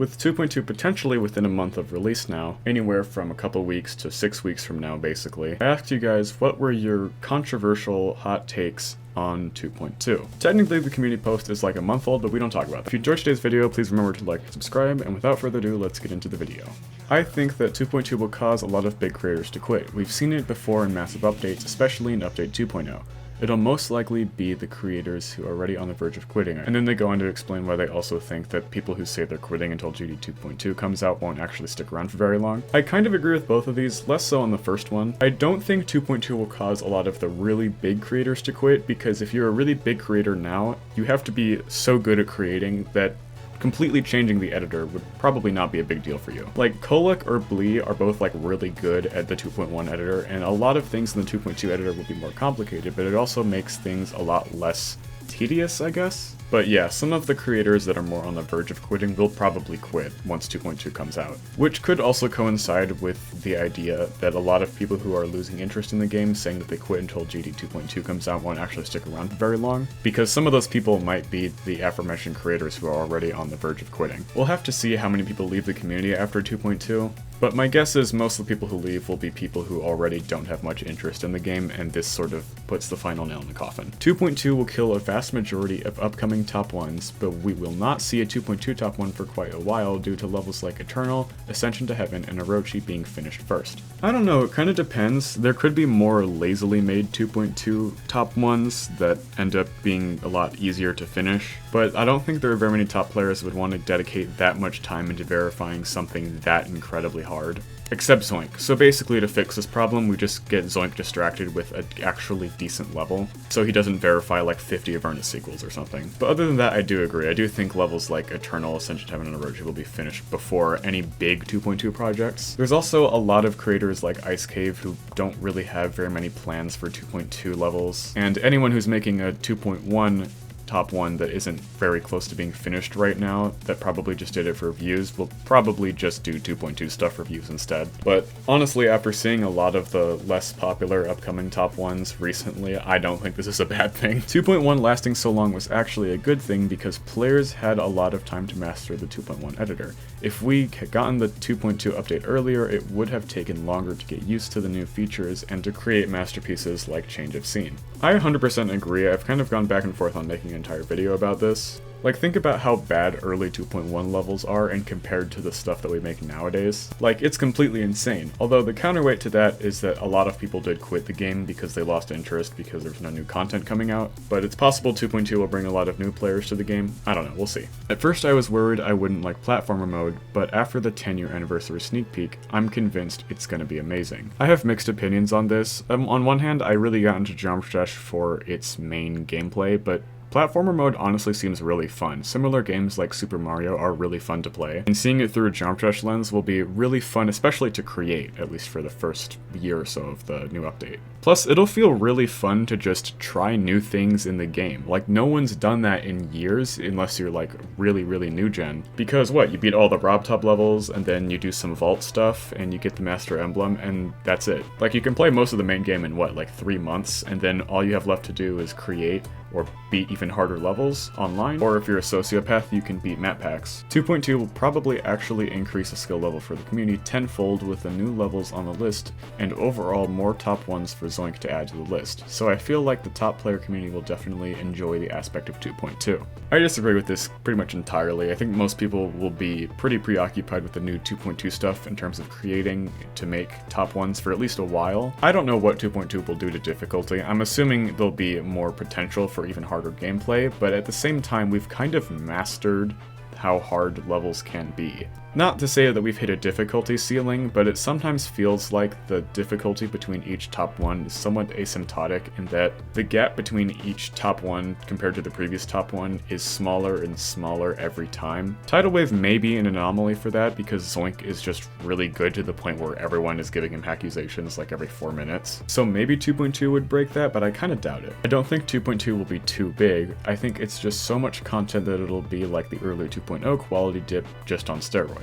With 2.2 potentially within a month of release now, anywhere from a couple weeks to 6 weeks from now basically, I asked you guys what were your controversial hot takes on 2.2. Technically the community post is like a month old, but we don't talk about that. If you enjoyed today's video, please remember to like and subscribe, and without further ado, let's get into the video. I think that 2.2 will cause a lot of big creators to quit. We've seen it before in massive updates, especially in update 2.0. It'll most likely be the creators who are already on the verge of quitting, and then they go on to explain why they also think that people who say they're quitting until GD 2.2 comes out won't actually stick around for very long. I kind of agree with both of these, less so on the first one. I don't think 2.2 will cause a lot of the really big creators to quit, because if you're a really big creator now, you have to be so good at creating that completely changing the editor would probably not be a big deal for you. Like, Kolek or Blee are both like really good at the 2.1 editor, and a lot of things in the 2.2 editor will be more complicated, but it also makes things a lot less tedious, I guess? But yeah, some of the creators that are more on the verge of quitting will probably quit once 2.2 comes out. Which could also coincide with the idea that a lot of people who are losing interest in the game saying that they quit until GD 2.2 comes out won't actually stick around for very long, because some of those people might be the aforementioned creators who are already on the verge of quitting. We'll have to see how many people leave the community after 2.2, but my guess is most of the people who leave will be people who already don't have much interest in the game, and this sort of puts the final nail in the coffin. 2.2 will kill a vast majority of upcoming top 1s, but we will not see a 2.2 top 1 for quite a while due to levels like Eternal, Ascension to Heaven, and Orochi being finished first. I don't know, it kinda depends. There could be more lazily made 2.2 top 1s that end up being a lot easier to finish, but I don't think there are very many top players who would want to dedicate that much time into verifying something that incredibly hard. Except Zlink. So basically, to fix this problem, we just get Zlink distracted with an actually decent level, so he doesn't verify like 50 Avernus sequels or something. But other than that, I do agree. I do think levels like Eternal, Ascension to Heaven, and Orochi will be finished before any big 2.2 projects. There's also a lot of creators like Ice Cave who don't really have very many plans for 2.2 levels, and anyone who's making a 2.1 top 1 that isn't very close to being finished right now, that probably just did it for views, will probably just do 2.2 stuff for views instead. But honestly, after seeing a lot of the less popular upcoming top 1s recently, I don't think this is a bad thing. 2.1 lasting so long was actually a good thing because players had a lot of time to master the 2.1 editor. If we had gotten the 2.2 update earlier, it would have taken longer to get used to the new features and to create masterpieces like Change of Scene. I 100% agree. I've kind of gone back and forth on making an entire video about this. Like, think about how bad early 2.1 levels are and compared to the stuff that we make nowadays. Like, it's completely insane. Although the counterweight to that is that a lot of people did quit the game because they lost interest because there's no new content coming out. But it's possible 2.2 will bring a lot of new players to the game. I don't know, we'll see. At first I was worried I wouldn't like platformer mode, but after the 10-year anniversary sneak peek, I'm convinced it's gonna be amazing. I have mixed opinions on this. On one hand, I really got into Djjaner for its main gameplay, but platformer mode honestly seems really fun. Similar games like Super Mario are really fun to play, and seeing it through a Djjaner lens will be really fun, especially to create, at least for the first year or so of the new update. Plus, it'll feel really fun to just try new things in the game. Like, no one's done that in years, unless you're like really new gen. Because what, you beat all the Rob Top levels, and then you do some vault stuff, and you get the Master Emblem, and that's it. Like, you can play most of the main game in what, like 3 months, and then all you have left to do is create or beat even harder levels online, or if you're a sociopath, you can beat map packs. 2.2 will probably actually increase the skill level for the community tenfold with the new levels on the list, and overall more top 1s for Zlink to add to the list, so I feel like the top player community will definitely enjoy the aspect of 2.2. I disagree with this pretty much entirely. I think most people will be pretty preoccupied with the new 2.2 stuff in terms of creating to make top 1s for at least a while. I don't know what 2.2 will do to difficulty. I'm assuming there'll be more potential for even harder gameplay, but at the same time, we've kind of mastered how hard levels can be. Not to say that we've hit a difficulty ceiling, but it sometimes feels like the difficulty between each top 1 is somewhat asymptotic in that the gap between each top 1 compared to the previous top 1 is smaller and smaller every time. Tidal Wave may be an anomaly for that because Zlink is just really good to the point where everyone is giving him accusations like every 4 minutes. So maybe 2.2 would break that, but I kinda doubt it. I don't think 2.2 will be too big. I think it's just so much content that it'll be like the earlier 2.0 quality dip just on steroids.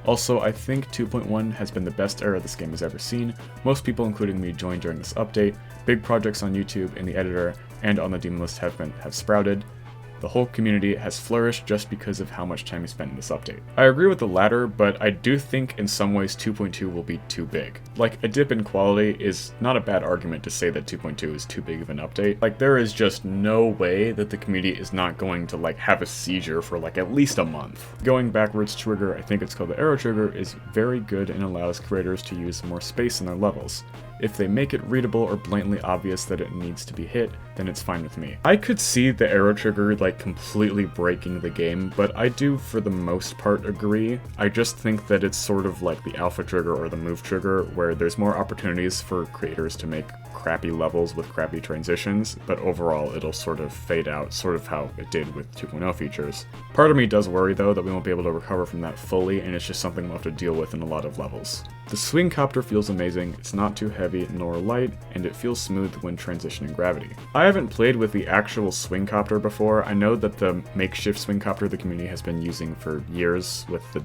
Also, I think 2.1 has been the best era this game has ever seen. Most people, including me, joined during this update. Big projects on YouTube, in the editor, and on the demon list have sprouted. the whole community has flourished just because of how much time you spent in this update. I agree with the latter, but I do think in some ways 2.2 will be too big. Like, a dip in quality is not a bad argument to say that 2.2 is too big of an update. Like, there is just no way that the community is not going to like have a seizure for like at least a month. Going backwards trigger, I think it's called the arrow trigger, is very good and allows creators to use more space in their levels. If they make it readable or blatantly obvious that it needs to be hit, then it's fine with me. I could see the arrow trigger like completely breaking the game, but I do for the most part agree. I just think that it's sort of like the alpha trigger or the move trigger, where there's more opportunities for creators to make crappy levels with crappy transitions, but overall it'll sort of fade out, sort of how it did with 2.0 features. Part of me does worry though that we won't be able to recover from that fully, and it's just something we'll have to deal with in a lot of levels. The swing copter feels amazing, it's not too heavy nor light, and it feels smooth when transitioning gravity. I haven't played with the actual swing copter before. I know that the makeshift swing copter the community has been using for years with the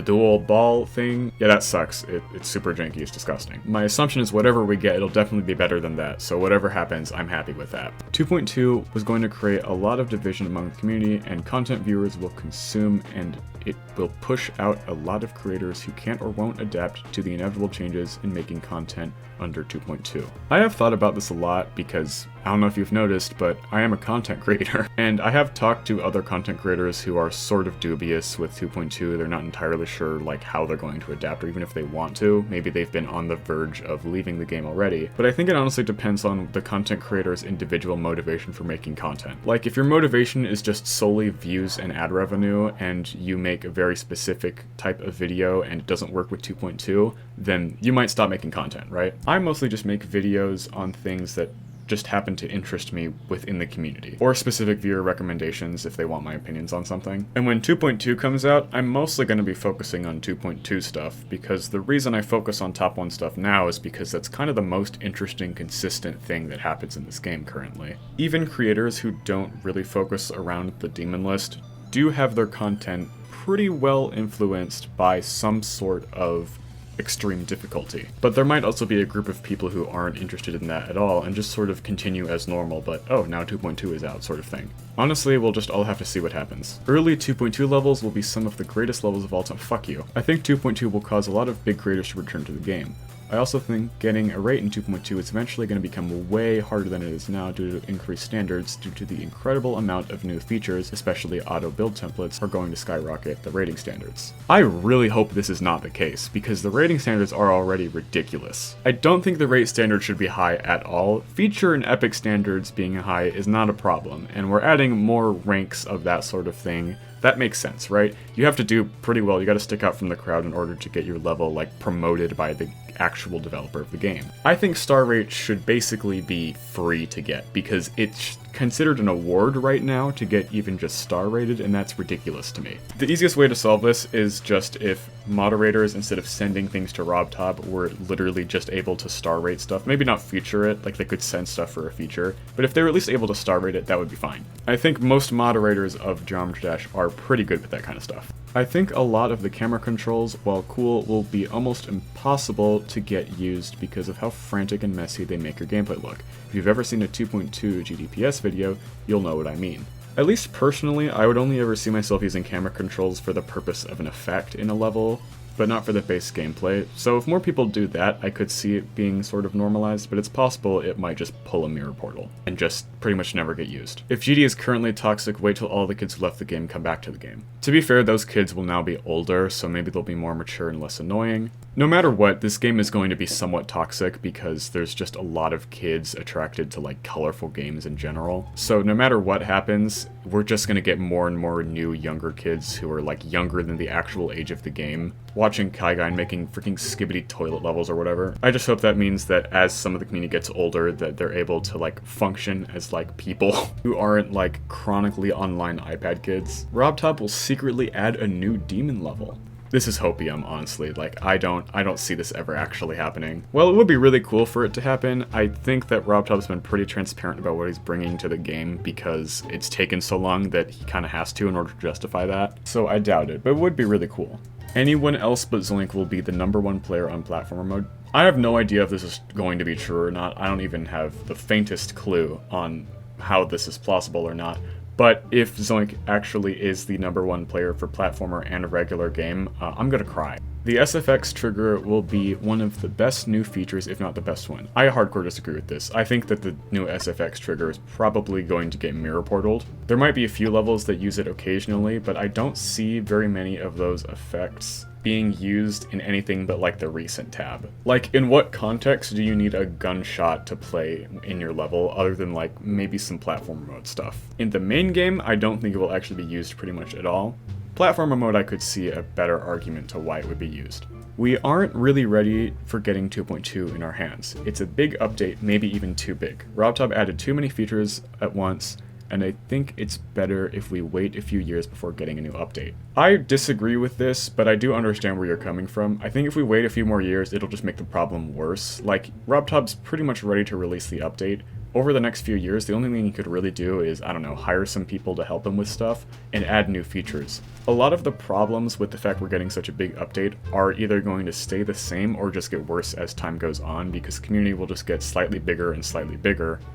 dual ball thing. Yeah, that sucks. It's super janky, it's disgusting. My assumption is whatever we get, it'll definitely be better than that, so whatever happens, I'm happy with that. 2.2 was going to create a lot of division among the community, and content viewers will consume, and it will push out a lot of creators who can't or won't adapt to the inevitable changes in making content under 2.2. I have thought about this a lot because, I don't know if you've noticed, but I am a content creator, and I have talked to other content creators who are sort of dubious with 2.2. They're not entirely sure like how they're going to adapt, or even if they want to. Maybe they've been on the verge of leaving the game already, but I think it honestly depends on the content creator's individual motivation for making content. Like, if your motivation is just solely views and ad revenue, and you make a very specific type of video and it doesn't work with 2.2, then you might stop making content, right? I mostly just make videos on things that just happen to interest me within the community, or specific viewer recommendations if they want my opinions on something. And when 2.2 comes out, I'm mostly going to be focusing on 2.2 stuff, because the reason I focus on top 1 stuff now is because that's kind of the most interesting, consistent thing that happens in this game currently. Even creators who don't really focus around the demon list do have their content pretty well influenced by some sort of extreme difficulty. But there might also be a group of people who aren't interested in that at all and just sort of continue as normal, but oh, now 2.2 is out sort of thing. Honestly, we'll just all have to see what happens. Early 2.2 levels will be some of the greatest levels of all time. Fuck you. I think 2.2 will cause a lot of big creators to return to the game. I also think getting a rate in 2.2 is eventually going to become way harder than it is now due to increased standards due to the incredible amount of new features, especially auto build templates, are going to skyrocket the rating standards. I really hope this is not the case, because the rating standards are already ridiculous. I don't think the rate standard should be high at all. Feature and epic standards being high is not a problem, and we're adding more ranks of that sort of thing. That makes sense, right? You have to do pretty well, you gotta stick out from the crowd in order to get your level like promoted by the actual developer of the game. I think star rate should basically be free to get, because it's considered an award right now to get even just star rated, and that's ridiculous to me. The easiest way to solve this is just if moderators, instead of sending things to RobTop, were literally just able to star rate stuff. Maybe not feature it, like they could send stuff for a feature, but if they were at least able to star rate it, that would be fine. I think most moderators of Geometry Dash are pretty good with that kind of stuff. I think a lot of the camera controls, while cool, will be almost impossible to get used because of how frantic and messy they make your gameplay look. If you've ever seen a 2.2 GDPS video, you'll know what I mean. At least personally, I would only ever see myself using camera controls for the purpose of an effect in a level, but not for the base gameplay. So if more people do that, I could see it being sort of normalized, but it's possible it might just pull a mirror portal and just pretty much never get used. If GD is currently toxic, wait till all the kids who left the game come back to the game. To be fair, those kids will now be older, so maybe they'll be more mature and less annoying. No matter what, this game is going to be somewhat toxic because there's just a lot of kids attracted to like colorful games in general. So no matter what happens, we're just going to get more and more new younger kids who are like younger than the actual age of the game, watching Kaigai making freaking skibbity toilet levels or whatever. I just hope that means that as some of the community gets older, that they're able to like function as like people who aren't like chronically online iPad kids. RobTop will secretly add a new demon level. This is Hopium, honestly. Like, I don't see this ever actually happening. Well, it would be really cool for it to happen. I think that RobTop's been pretty transparent about what he's bringing to the game because it's taken so long that he kind of has to in order to justify that. So I doubt it, but it would be really cool. Anyone else but Zlink will be the #1 player on platformer mode. I have no idea if this is going to be true or not. I don't even have the faintest clue on how this is plausible or not. But if Zlink actually is the #1 player for platformer and a regular game, I'm gonna cry. The SFX Trigger will be one of the best new features, if not the best one. I hardcore disagree with this. I think that the new SFX Trigger is probably going to get mirror portaled. There might be a few levels that use it occasionally, but I don't see very many of those effects being used in anything but like the recent tab. Like, in what context do you need a gunshot to play in your level other than like maybe some platform mode stuff? In the main game, I don't think it will actually be used pretty much at all. Platformer mode, I could see a better argument to why it would be used. We aren't really ready for getting 2.2 in our hands. It's a big update, maybe even too big. RobTop added too many features at once, and I think it's better if we wait a few years before getting a new update. I disagree with this, but I do understand where you're coming from. I think if we wait a few more years, it'll just make the problem worse. Like, RobTop's pretty much ready to release the update. Over the next few years, the only thing he could really do is, I don't know, hire some people to help him with stuff and add new features. A lot of the problems with the fact we're getting such a big update are either going to stay the same or just get worse as time goes on, because community will just get slightly bigger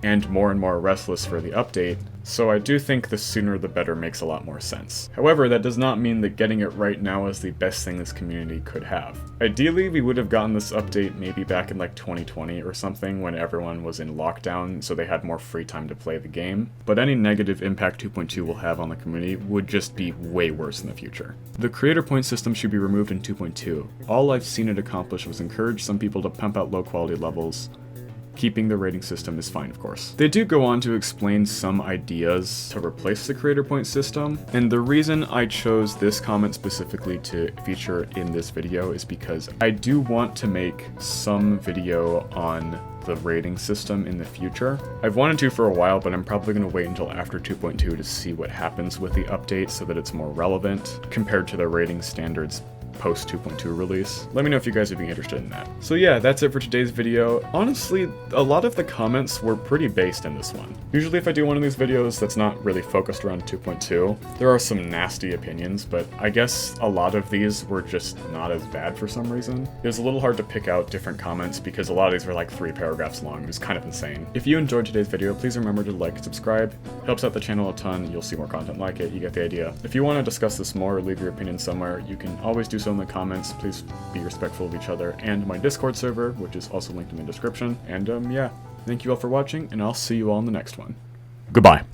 and more restless for the update. So I do think the sooner the better makes a lot more sense. However, that does not mean that getting it right now is the best thing this community could have. Ideally, we would have gotten this update maybe back in like 2020 or something when everyone was in lockdown, so they had more free time to play the game. But any negative impact 2.2 will have on the community would just be way worse in the future. The creator point system should be removed in 2.2. All I've seen it accomplish was encourage some people to pump out low quality levels. Keeping the rating system is fine, of course. They do go on to explain some ideas to replace the creator point system, and the reason I chose this comment specifically to feature in this video is because I do want to make some video on the rating system in the future. I've wanted to for a while, but I'm probably going to wait until after 2.2 to see what happens with the update so that it's more relevant compared to the rating standards post 2.2 release. Let me know if you guys would be interested in that. So yeah, that's it for today's video. Honestly, a lot of the comments were pretty based in this one. Usually if I do one of these videos that's not really focused around 2.2, there are some nasty opinions, but I guess a lot of these were just not as bad for some reason. It was a little hard to pick out different comments because a lot of these were like 3 paragraphs long. It was kind of insane. If you enjoyed today's video, please remember to like and subscribe. It helps out the channel a ton. You'll see more content like it. You get the idea. If you want to discuss this more or leave your opinion somewhere, you can always do so in the comments. Please be respectful of each other and my Discord server, which is also linked in the description. And yeah, thank you all for watching, and I'll see you all in the next one. Goodbye.